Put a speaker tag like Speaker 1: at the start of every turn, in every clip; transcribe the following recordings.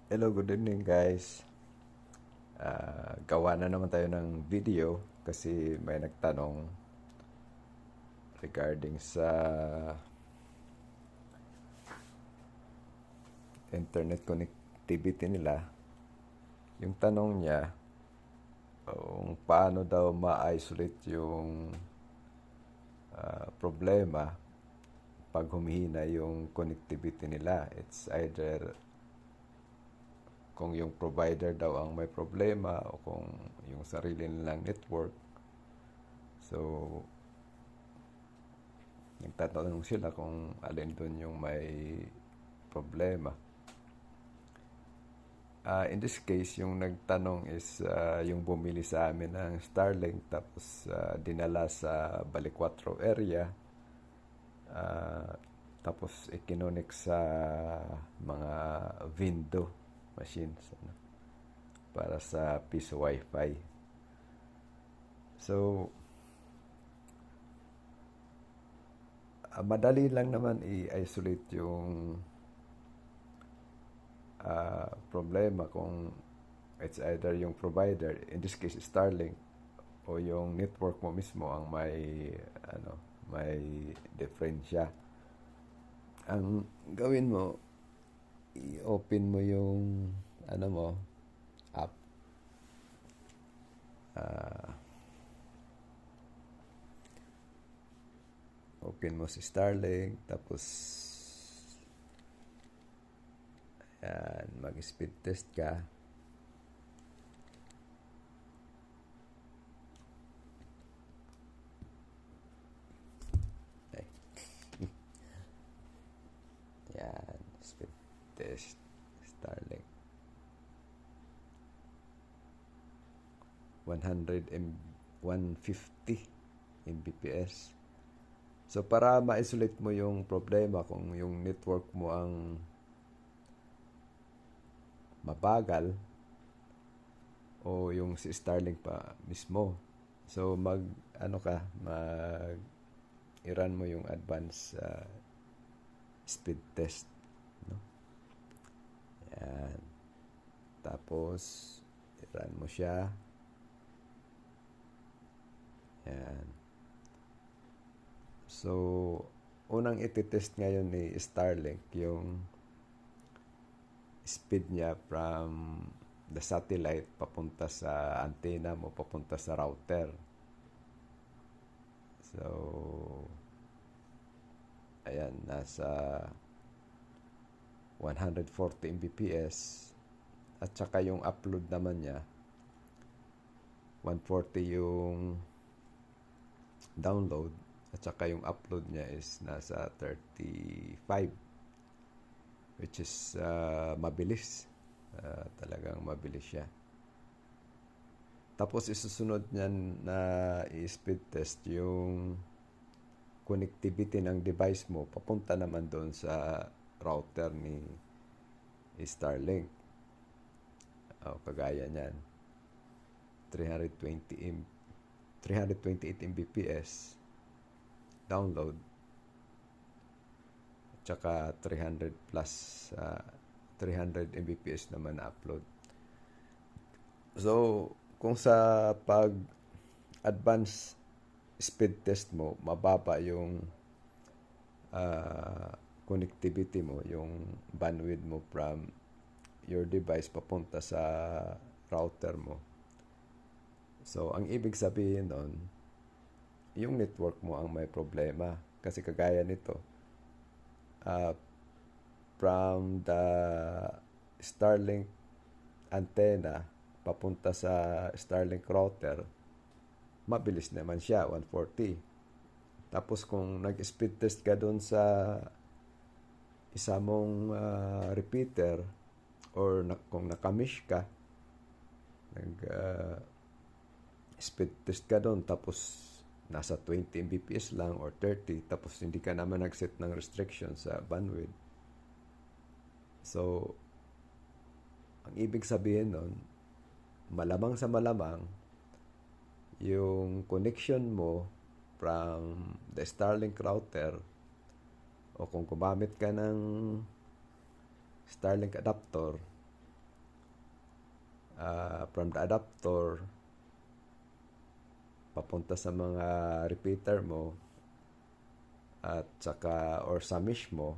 Speaker 1: Hello, good evening guys. Gawa na naman tayo ng video kasi may nagtanong regarding sa internet connectivity nila. Yung tanong niya kung paano daw ma-isolate yung problema pag humihina yung connectivity nila. It's either kung yung provider daw ang may problema o kung yung sarili nilang network. So, nagtatanong sila kung alin doon yung may problema. In this case, yung nagtanong is yung bumili sa amin ng Starlink tapos dinala sa Balicuatro area, uh, tapos ikinonek sa mga Vindo machines, ano, para sa piso wifi. So, madali lang naman i-isolate yung problema kung it's either yung provider, in this case Starlink, o yung network mo mismo ang may diferensya. Ang gawin mo, i-open mo yung app. uh, Open mo si Starlink, tapos yan, mag-speed test ka. Ay. Yan, speed test Starlink 150 Mbps. So para ma-isolate mo yung problema kung yung network mo ang mabagal o yung si Starlink pa mismo. So mag i-run mo yung advanced speed test, no? Yan. Tapos i-run mo siya. Yan. So unang iti-test ngayon ni Starlink yung speed niya from the satellite papunta sa antenna mo, papunta sa router. So, ayan, nasa 140 Mbps. At saka yung upload naman niya, 140 yung download. At saka yung upload niya is nasa 35. Which is mabilis. Talagang mabilis siya. Tapos isusunod niyan na i-speed test yung connectivity ng device mo papunta naman doon sa router ni Starlink. Kagaya niyan, 328 Mbps download, tsaka 300 plus 300 Mbps naman na upload. So kung sa pag advance speed test mo mababa yung connectivity mo, yung bandwidth mo from your device papunta sa router mo, so ang ibig sabihin nun, yung network mo ang may problema. Kasi kagaya nito, from the Starlink antenna papunta sa Starlink router, mabilis naman siya, 140. Tapos kung nag-speed test ka doon sa isa mong repeater, or kung nakamish ka, speed test ka doon, tapos nasa 20 Mbps lang or 30, tapos hindi ka naman nag-set ng restriction sa bandwidth. So, ang ibig sabihin nun, malamang sa malamang, yung connection mo from the Starlink router, o kung gumamit ka ng Starlink adapter, from the adapter papunta sa mga repeater mo at saka or sa mesh mo,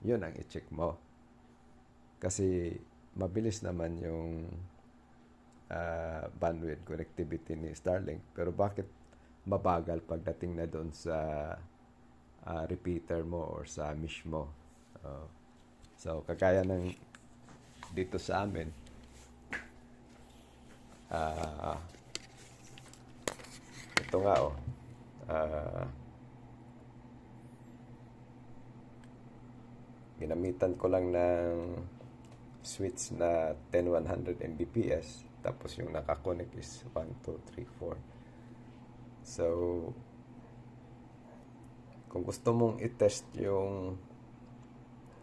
Speaker 1: yun ang i-check mo. Kasi mabilis naman yung bandwidth connectivity ni Starlink, pero bakit mabagal pagdating na doon sa repeater mo or sa mesh mo? So kagaya ng dito sa amin, ito nga ginamitan ko lang ng switch na 10100 Mbps, tapos yung nakakonect is 1, 2, 3, 4. So kung gusto mong i-test yung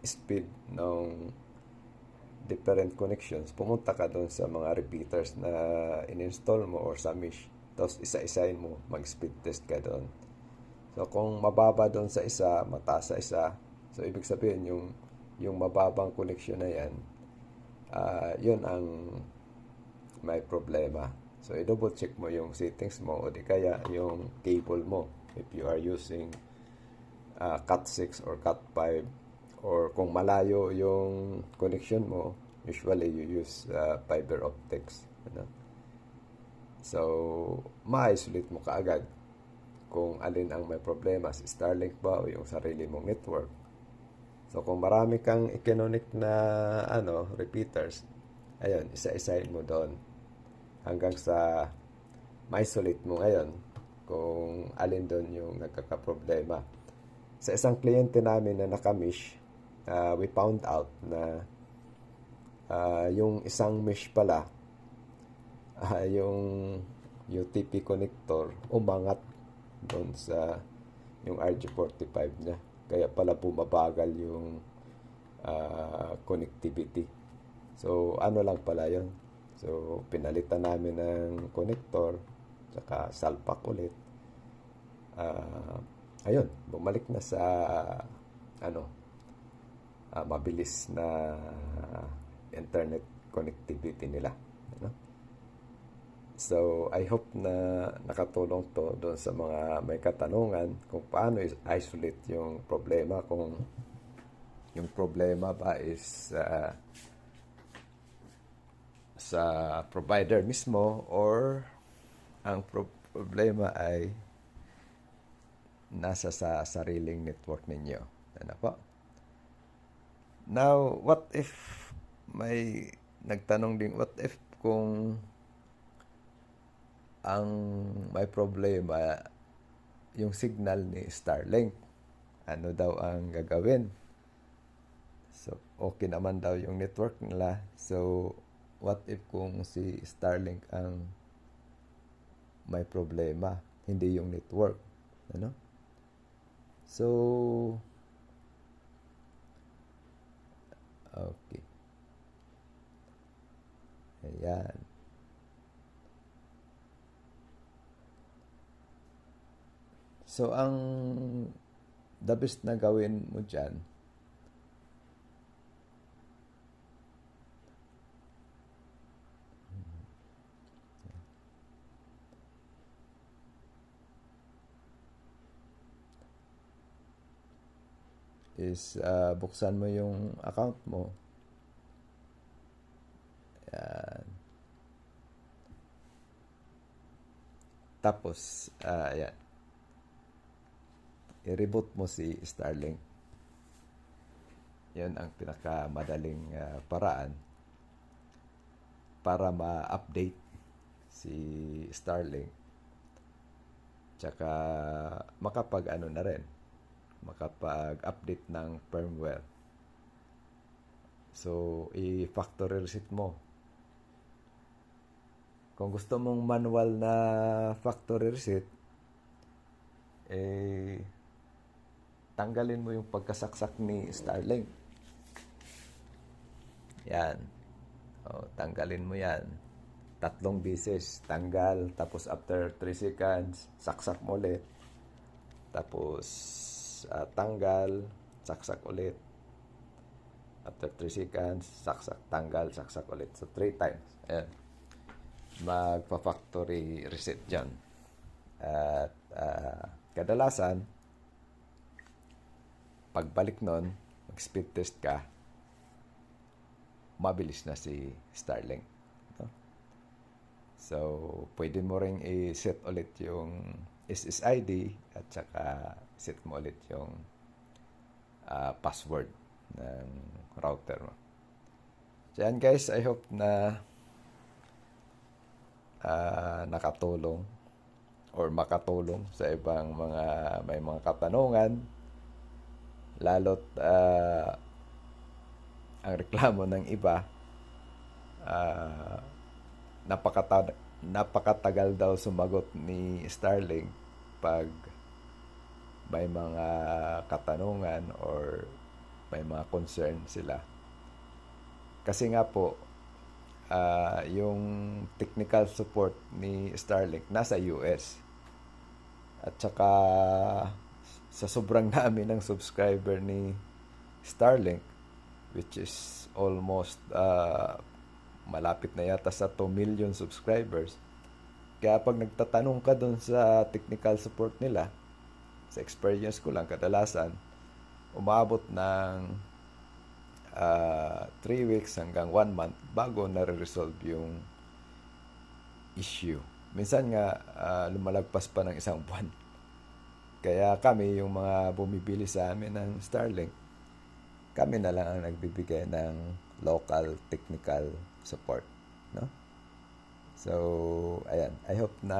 Speaker 1: speed ng different connections, pumunta ka doon sa mga repeaters na in-install mo or sa mesh, tapos isa-isahin mo, mag-speed test ka doon. So kung mababa doon sa isa, mataas sa isa, so ibig sabihin yung mababang connection na yan, yun ang may problema. So i-double check mo yung settings mo o di kaya yung cable mo if you are using Cat6 or Cat5, or kung malayo yung connection mo, usually you use fiber optics, So ma-isolate mo kaagad kung alin ang may problema, si Starlink ba o yung sarili mong network. So kung marami kang i-connect na repeaters, ayun, isa-isahin mo doon hanggang sa ma-isolate mo ngayon kung alin doon yung nagkakaproblema. Sa isang kliyente namin na nakamish, we found out na yung isang mesh pala, yung UTP connector umangat doon sa yung RG45 niya. Kaya pala bumabagal yung connectivity. So ano lang pala yun. So pinalitan namin ng connector, saka salpak ulit. Ayun, bumalik na sa mabilis na internet connectivity nila. So, I hope na nakatulong to doon sa mga may katanungan kung paano isolate yung problema. Kung yung problema ba is sa provider mismo or ang problema ay nasa sa sariling network ninyo. Ano po? Now, what if may nagtanong din, what if kung ang may problema yung signal ni Starlink, ano daw ang gagawin? So okay naman daw yung network nila, so what if kung si Starlink ang may problema, hindi yung network, so okay, ayan. So, ang the best na gawin mo dyan, is buksan mo yung account mo. Ayan. Tapos, ayan. I-reboot mo si Starlink. Yan ang pinakamadaling paraan para ma-update si Starlink. Tsaka makapag-update ng firmware. So, i-factory reset mo. Kung gusto mong manual na factory reset, tanggalin mo yung pagkasaksak ni Starlink. Yan. Tanggalin mo yan. 3 beses. Tanggal. Tapos after 3 seconds, saksak mo ulit. Tapos tanggal. Saksak ulit. After 3 seconds, saksak, tanggal, saksak ulit. So 3 times. Ayan. magpa-factory reset dyan. At kadalasan, pagbalik nun, mag-speed test ka, mabilis na si Starlink. No? So, pwede mo ring i-set ulit yung SSID at saka set mo ulit yung password ng router mo. So, yan guys, I hope na nakatulong or makatulong sa ibang may mga katanungan, lalo't ang reklamo ng iba, napakatagal daw sumagot ni Starlink pag may mga katanungan or may mga concern sila. Kasi nga po, yung technical support ni Starlink nasa US. At saka sa sobrang dami ng subscriber ni Starlink, which is almost malapit na yata sa 2 million subscribers. Kaya pag nagtatanong ka dun sa technical support nila, sa experience ko lang, kadalasan, umabot ng 3 weeks hanggang 1 month bago na-resolve yung issue. Minsan nga, lumalagpas pa ng 1 buwan. Kaya kami, yung mga bumibili sa amin ng Starlink, kami na lang ang nagbibigay ng local technical support. No? So, ayan. I hope na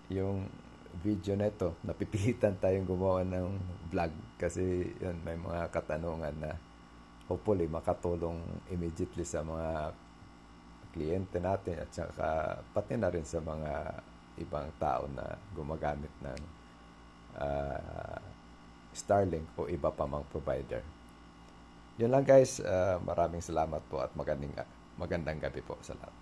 Speaker 1: yung video na ito, napipilitan tayong gumawa ng vlog kasi yun, may mga katanungan na hopefully makatulong immediately sa mga kliyente natin at saka pati na rin sa mga ibang tao na gumagamit ng Starlink o iba pa mang provider. Yun lang guys, maraming salamat po at magandang gabi po sa lahat.